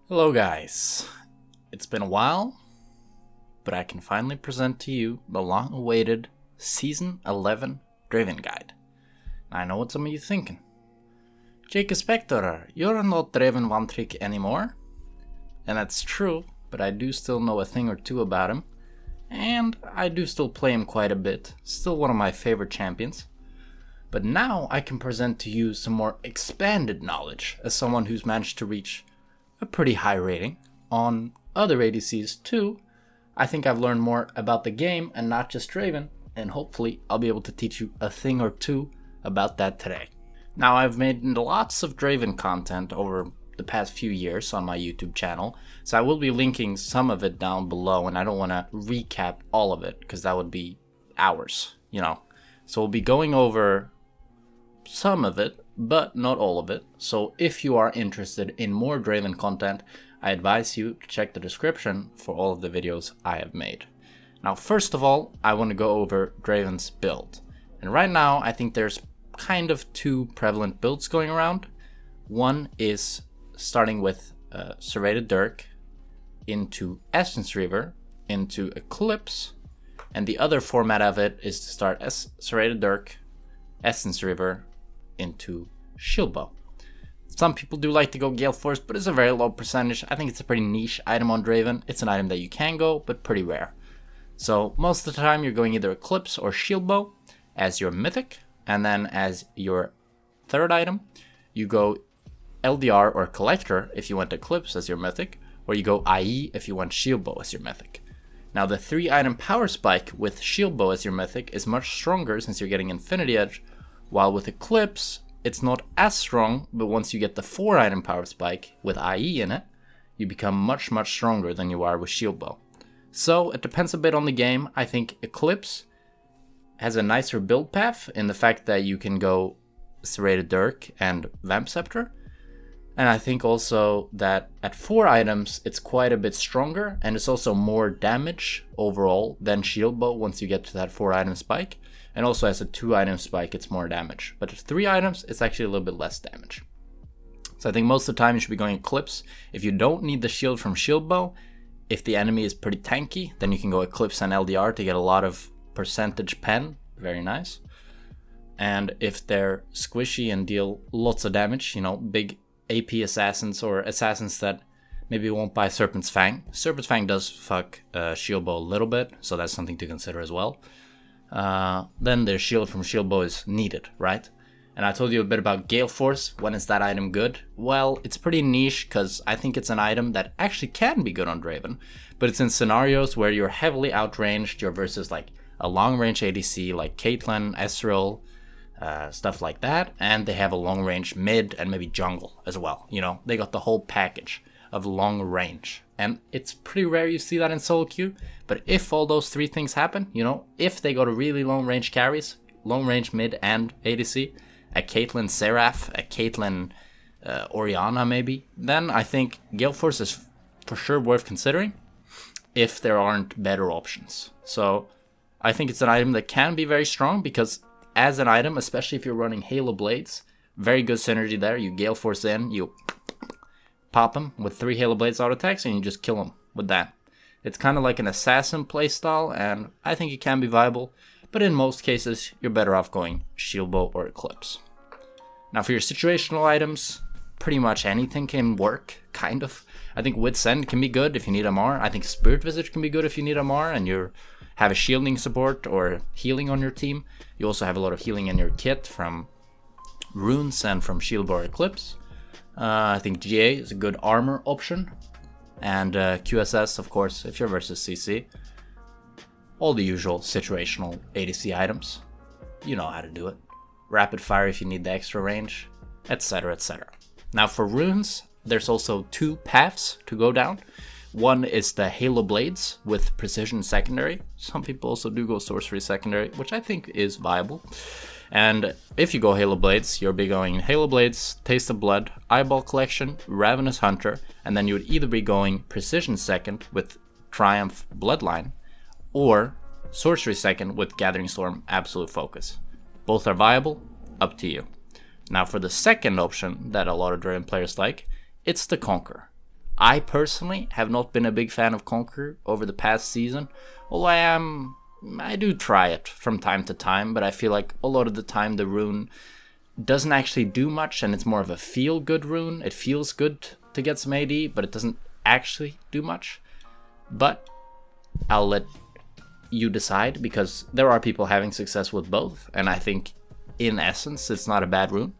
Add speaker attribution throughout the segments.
Speaker 1: Hello guys, it's been a while, but I can finally present to you the long-awaited Season 11 Draven Guide. I know what some of you thinking. Jackspektra, you're not Draven one trick anymore. And that's true, but I do still know a thing or two about him. And I do still play him quite a bit, still one of my favorite champions. But now I can present to you some more expanded knowledge as someone who's managed to reach a pretty high rating on other ADCs too. I think I've learned more about the game and not just Draven, and hopefully I'll be able to teach you a thing or two about that today. Now, I've made lots of Draven content over the past few years on my YouTube channel, so I will be linking some of it down below, and I don't want to recap all of it because that would be hours, So we'll be going over some of it, but not all of it. So if you are interested in more Draven content, I advise you to check the description for all of the videos I have made. Now, first of all, I want to go over Draven's build. And right now, I think there's kind of two prevalent builds going around. One is starting with Serrated Dirk into Essence Reaver into Eclipse, and the other format of it is to start Serrated Dirk, Essence Reaver into Shield Bow. Some people do like to go Gale Force, but it's a very low percentage. I think it's a pretty niche item on Draven. It's an item that you can go, but pretty rare. So most of the time you're going either Eclipse or Shield Bow as your mythic, and then as your third item, you go LDR or Collector if you want Eclipse as your mythic, or you go IE if you want Shield Bow as your mythic. Now, the 3-item power spike with Shield Bow as your mythic is much stronger since you're getting Infinity Edge, while with Eclipse, it's not as strong, but once you get the 4-item power spike with IE in it, you become much stronger than you are with Shield Bow. So it depends a bit on the game. I think Eclipse has a nicer build path in the fact that you can go Serrated Dirk and Vamp Scepter. And I think also that at 4 items, it's quite a bit stronger, and it's also more damage overall than Shield Bow once you get to that 4-item spike. And also as a 2-item spike, it's more damage. But at 3 items, it's actually a little bit less damage. So I think most of the time you should be going Eclipse. If you don't need the shield from Shield Bow, if the enemy is pretty tanky, then you can go Eclipse and LDR to get a lot of percentage pen. Very nice. And if they're squishy and deal lots of damage, big AP assassins or assassins that maybe won't buy Serpent's Fang. Serpent's Fang does fuck Shield Bow a little bit, so that's something to consider as well. Then their shield from Shield Bow is needed, right? And I told you a bit about Gale Force. When is that item good? Well, it's pretty niche because I think it's an item that actually can be good on Draven, but it's in scenarios where you're heavily outranged, you're versus like a long-range ADC like Caitlyn, Ezreal, stuff like that, and they have a long-range mid and maybe jungle as well. They got the whole package of long range. And it's pretty rare you see that in solo queue, but if all those 3 things happen, if they go to really long range carries, long range mid and ADC, a Caitlyn Seraph, a Caitlyn Orianna maybe, then I think Gale Force is for sure worth considering if there aren't better options. So I think it's an item that can be very strong because as an item, especially if you're running Halo Blades, very good synergy there. You Gale Force in, you pop him with 3 Halo Blades auto attacks, and you just kill him with that. It's kind of like an assassin playstyle, and I think it can be viable, but in most cases, you're better off going Shield Bow or Eclipse. Now, for your situational items, pretty much anything can work, kind of. I think Wit's End can be good if you need MR. I think Spirit Visage can be good if you need MR, and you have a shielding support or healing on your team. You also have a lot of healing in your kit from runes and from Shield Bow or Eclipse. I think GA is a good armor option, and QSS, of course, if you're versus CC. All the usual situational ADC items. You know how to do it. Rapid fire if you need the extra range, etc, etc. Now for runes, there's also 2 paths to go down. One is the Halo Blades with Precision Secondary. Some people also do go Sorcery Secondary, which I think is viable. And if you go Halo Blades, you'll be going Halo Blades, Taste of Blood, Eyeball Collection, Ravenous Hunter, and then you would either be going Precision Second with Triumph Bloodline, or Sorcery Second with Gathering Storm Absolute Focus. Both are viable, up to you. Now for the second option that a lot of Draven players like, it's the Conquer. I personally have not been a big fan of Conquer over the past season, although I do try it from time to time, but I feel like a lot of the time the rune doesn't actually do much, and it's more of a feel-good rune. It feels good to get some AD, but it doesn't actually do much. But I'll let you decide, because there are people having success with both, and I think in essence it's not a bad rune.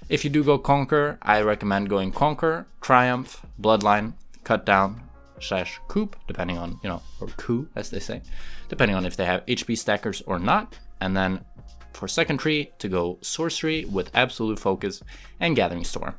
Speaker 1: If you do go Conquer, I recommend going Conquer, Triumph, Bloodline, Cut Down, / Coup, depending on, or Coup as they say, depending on if they have HP stackers or not. And then for second tree, to go Sorcery with Absolute Focus and Gathering Storm.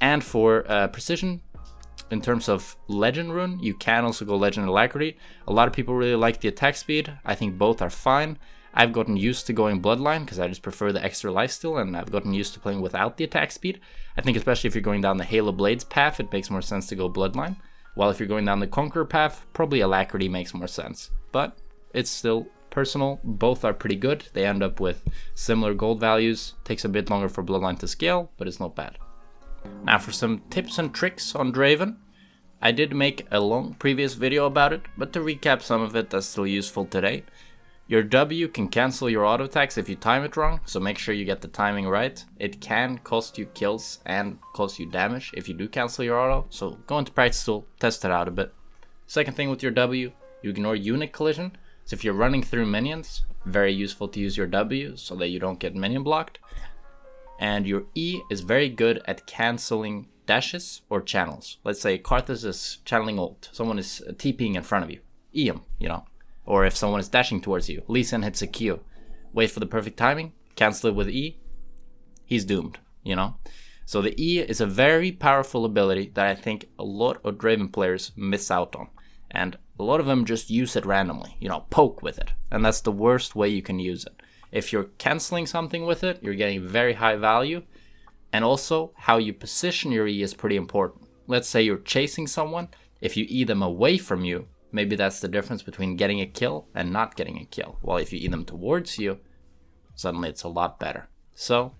Speaker 1: And for precision, in terms of Legend rune, you can also go Legend Alacrity. A lot of people really like the attack speed. I think both are fine. I've gotten used to going Bloodline because I just prefer the extra lifesteal, and I've gotten used to playing without the attack speed. I think especially if you're going down the Halo Blades path, it makes more sense to go Bloodline. While if you're going down the Conqueror path, probably Alacrity makes more sense. But it's still personal. Both are pretty good. They end up with similar gold values. Takes a bit longer for Bloodline to scale, but it's not bad. Now for some tips and tricks on Draven. I did make a long previous video about it, but to recap some of it that's still useful today. Your W can cancel your auto attacks if you time it wrong, so make sure you get the timing right. It can cost you kills and cost you damage if you do cancel your auto, so go into practice tool, test it out a bit. Second thing with your W, you ignore unit collision. So if you're running through minions, very useful to use your W so that you don't get minion blocked. And your E is very good at canceling dashes or channels. Let's say Karthus is channeling ult, someone is TPing in front of you, E him, Or if someone is dashing towards you, Lee Sin hits a Q. Wait for the perfect timing, cancel it with E, he's doomed, So the E is a very powerful ability that I think a lot of Draven players miss out on. And a lot of them just use it randomly, poke with it. And that's the worst way you can use it. If you're canceling something with it, you're getting very high value. And also, how you position your E is pretty important. Let's say you're chasing someone. If you E them away from you, maybe that's the difference between getting a kill and not getting a kill. While if you E them towards you, suddenly it's a lot better. So,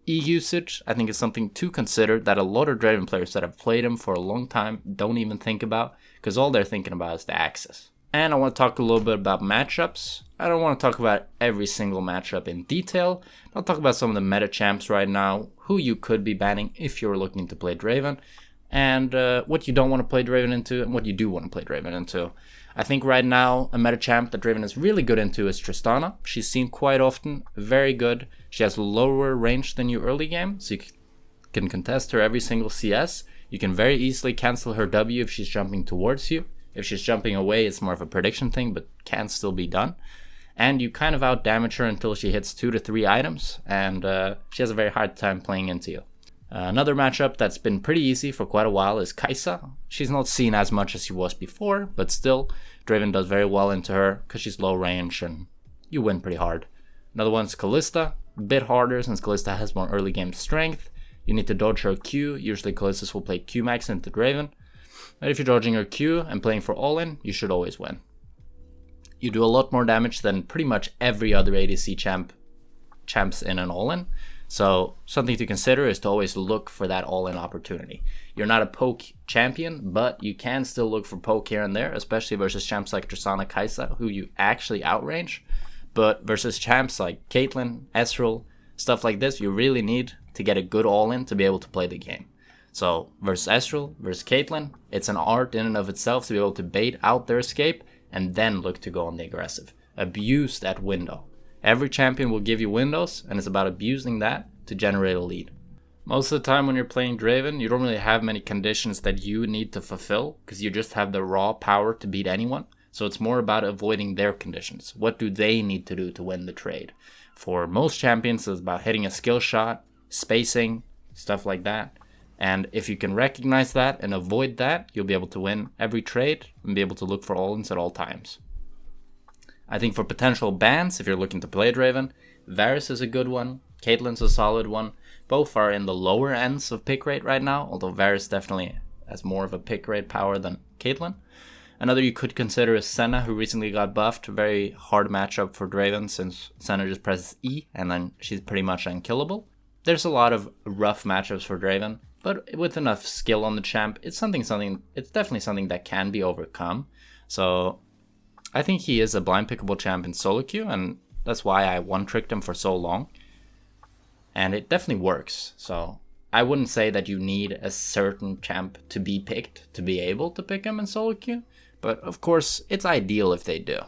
Speaker 1: E usage, I think, is something to consider that a lot of Draven players that have played him for a long time don't even think about, because all they're thinking about is the axis. And I want to talk a little bit about matchups. I don't want to talk about every single matchup in detail. I'll talk about some of the meta champs right now, who you could be banning if you're looking to play Draven, and what you don't want to play Draven into and what you do want to play Draven into. I think right now a meta champ that Draven is really good into is Tristana. She's seen quite often, very good. She has lower range than you early game, so you can contest her every single CS. You can very easily cancel her W if she's jumping towards you. If she's jumping away, it's more of a prediction thing, but can still be done. And you kind of out damage her until she hits 2 to 3 items, and she has a very hard time playing into you. Another matchup that's been pretty easy for quite a while is Kai'Sa. She's not seen as much as she was before, but still, Draven does very well into her because she's low range and you win pretty hard. Another one's Kalista, a bit harder since Kalista has more early game strength. You need to dodge her Q, usually Kalistas will play Q max into Draven. But if you're dodging her Q and playing for all-in, you should always win. You do a lot more damage than pretty much every other ADC champs in an all-in. So something to consider is to always look for that all-in opportunity. You're not a poke champion, but you can still look for poke here and there, especially versus champs like Tristana, Kai'Sa, who you actually outrange. But versus champs like Caitlyn, Ezreal, stuff like this, you really need to get a good all-in to be able to play the game. So versus Ezreal, versus Caitlyn, it's an art in and of itself to be able to bait out their escape and then look to go on the aggressive. Abuse that window. Every champion will give you windows, and it's about abusing that to generate a lead. Most of the time when you're playing Draven, you don't really have many conditions that you need to fulfill, because you just have the raw power to beat anyone. So it's more about avoiding their conditions. What do they need to do to win the trade? For most champions, it's about hitting a skill shot, spacing, stuff like that. And if you can recognize that and avoid that, you'll be able to win every trade and be able to look for all-ins at all times. I think for potential bans, if you're looking to play Draven, Varus is a good one, Caitlyn's a solid one. Both are in the lower ends of pick rate right now, although Varus definitely has more of a pick rate power than Caitlyn. Another you could consider is Senna, who recently got buffed. Very hard matchup for Draven since Senna just presses E and then she's pretty much unkillable. There's a lot of rough matchups for Draven, but with enough skill on the champ, it's definitely something that can be overcome. So I think he is a blind pickable champ in solo queue, and that's why I one-tricked him for so long. And it definitely works. So I wouldn't say that you need a certain champ to be picked to be able to pick him in solo queue, but of course it's ideal if they do.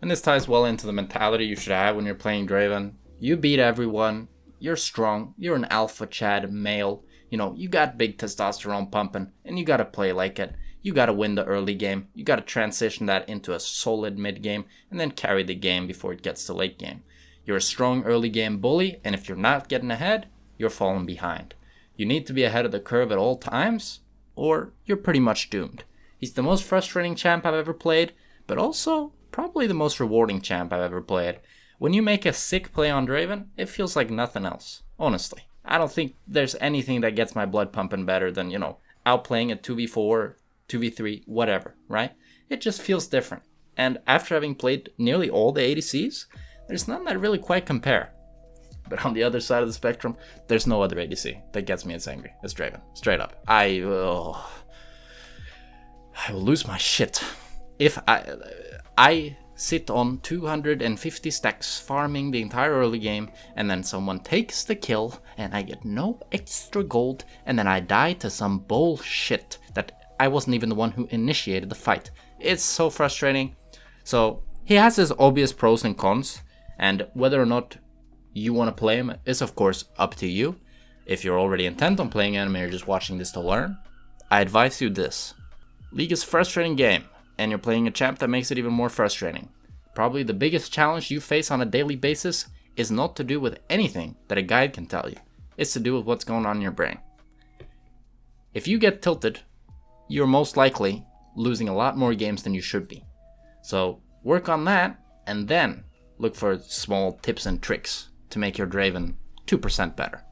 Speaker 1: And this ties well into the mentality you should have when you're playing Draven. You beat everyone, you're strong, you're an alpha Chad male, you got big testosterone pumping, and you gotta play like it. You gotta win the early game, you gotta transition that into a solid mid game, and then carry the game before it gets to late game. You're a strong early game bully, and if you're not getting ahead, you're falling behind. You need to be ahead of the curve at all times, or you're pretty much doomed. He's the most frustrating champ I've ever played, but also probably the most rewarding champ I've ever played. When you make a sick play on Draven, it feels like nothing else, honestly. I don't think there's anything that gets my blood pumping better than, outplaying a 2v4, 2v3, whatever, right? It just feels different. And after having played nearly all the ADCs, there's none that really quite compare. But on the other side of the spectrum, there's no other ADC that gets me as angry as Draven. Straight up. I will lose my shit. If I sit on 250 stacks farming the entire early game, and then someone takes the kill, and I get no extra gold, and then I die to some bullshit that I wasn't even the one who initiated the fight. It's so frustrating. So he has his obvious pros and cons, and whether or not you want to play him is of course up to you. If you're already intent on playing him and you're just watching this to learn, I advise you this. League is a frustrating game, and you're playing a champ that makes it even more frustrating. Probably the biggest challenge you face on a daily basis is not to do with anything that a guide can tell you. It's to do with what's going on in your brain. If you get tilted, you're most likely losing a lot more games than you should be. So work on that, and then look for small tips and tricks to make your Draven 2% better.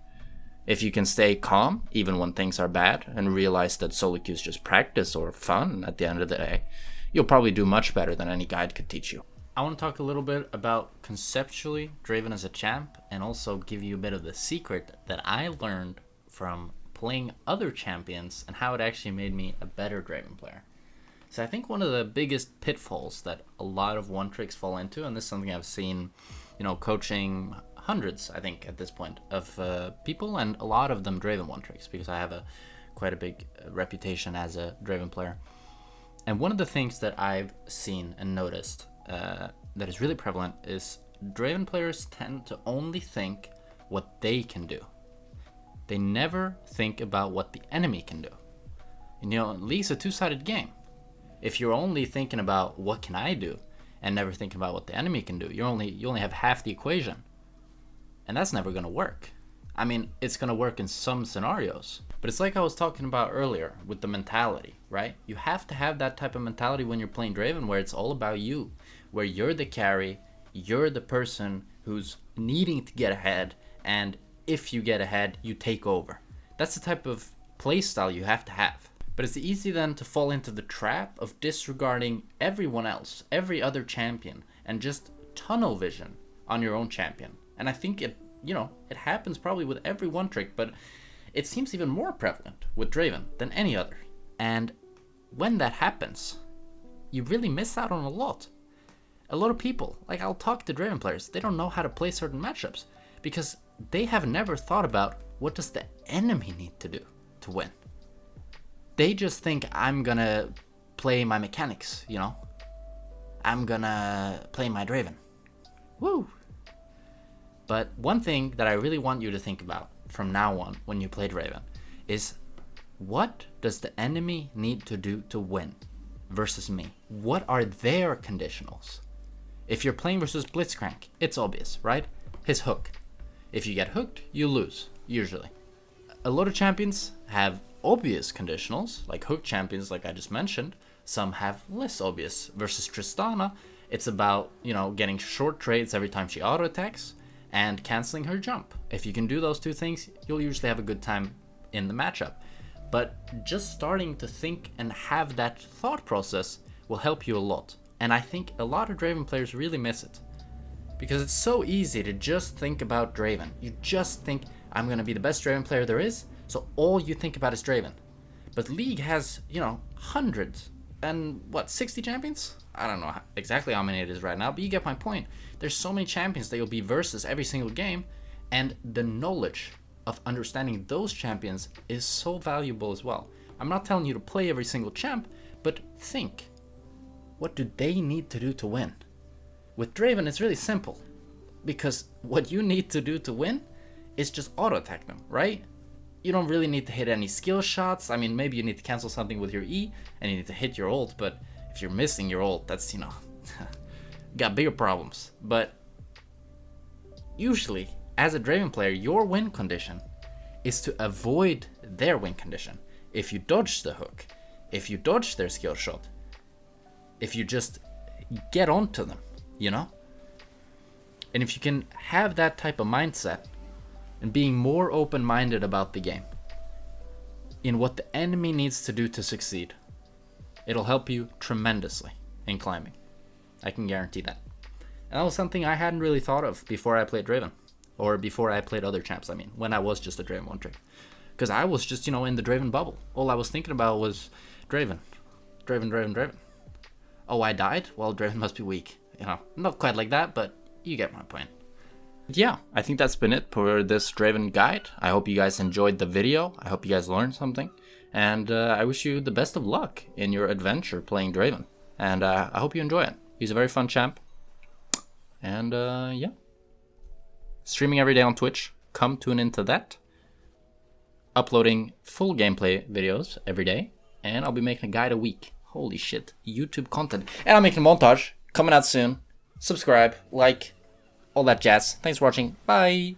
Speaker 1: If you can stay calm even when things are bad and realize that solo queue is just practice or fun at the end of the day, you'll probably do much better than any guide could teach you. I want to talk a little bit about conceptually Draven as a champ, and also give you a bit of the secret that I learned from playing other champions and how it actually made me a better Draven player. So I think one of the biggest pitfalls that a lot of one tricks fall into, and this is something I've seen, coaching hundreds, I think, at this point, of people, and a lot of them Draven one tricks, because I have quite a big reputation as a Draven player. And one of the things that I've seen and noticed that is really prevalent is Draven players tend to only think what they can do. They never think about what the enemy can do. And League's a two-sided game. If you're only thinking about what can I do and never thinking about what the enemy can do, you only have half the equation. And that's never going to work. I mean, it's going to work in some scenarios, but it's like I was talking about earlier with the mentality, right? You have to have that type of mentality when you're playing Draven, where it's all about you, where you're the carry, you're the person who's needing to get ahead, and if you get ahead, you take over. That's the type of playstyle you have to have. But it's easy then to fall into the trap of disregarding everyone else, every other champion, and just tunnel vision on your own champion. And I think it happens probably with every one trick, but it seems even more prevalent with Draven than any other. And when that happens, you really miss out on a lot. A lot of people, I'll talk to Draven players, they don't know how to play certain matchups because they have never thought about what does the enemy need to do to win. They just think, I'm gonna play my mechanics, I'm gonna play my Draven. Woo! But one thing that I really want you to think about from now on when you play Draven is, what does the enemy need to do to win versus me? What are their conditionals? If you're playing versus Blitzcrank, it's obvious, right? His hook. If you get hooked, you lose, usually. A lot of champions have obvious conditionals, like hook champions like I just mentioned. Some have less obvious. Versus Tristana, it's about, getting short trades every time she auto-attacks and canceling her jump. If you can do those two things, you'll usually have a good time in the matchup. But just starting to think and have that thought process will help you a lot. And I think a lot of Draven players really miss it. Because it's so easy to just think about Draven. You just think, I'm going to be the best Draven player there is, So all you think about is Draven. But League has, you know, hundreds and what, 60 champions? I don't know exactly how many it is right now, but you get my point. There's so many champions that you'll be versus every single game, and the knowledge of understanding those champions is so valuable as well. I'm not telling you to play every single champ, but think, what do they need to do to win? With Draven, it's really simple, because what you need to do to win is just auto-attack them, right? You don't really need to hit any skill shots. I mean, maybe you need to cancel something with your E, and you need to hit your ult, but if you're missing your ult, that's, you know, got bigger problems. But usually, as a Draven player, your win condition is to avoid their win condition. If you dodge the hook, if you dodge their skill shot, if you just get onto them, you know? And if you can have that type of mindset and being more open-minded about the game in what the enemy needs to do to succeed, it'll help you tremendously in climbing. I can guarantee that. And that was something I hadn't really thought of before I played Draven. Or before I played other champs, I mean, when I was just a Draven one trick. Because I was just, you know, in the Draven bubble. All I was thinking about was Draven. Draven. Oh, I died? Well, Draven must be weak. You know, not quite like that, but you get my point. Yeah, I think that's been it for this Draven guide. I hope you guys enjoyed the video. I hope you guys learned something. And I wish you the best of luck in your adventure playing Draven. And I hope you enjoy it. He's a very fun champ. And yeah. Streaming every day on Twitch. Come tune into that. Uploading full gameplay videos every day. And I'll be making a guide a week. Holy shit. YouTube content. And I'm making a montage. Coming out soon. Subscribe. Like. All that jazz. Thanks for watching. Bye.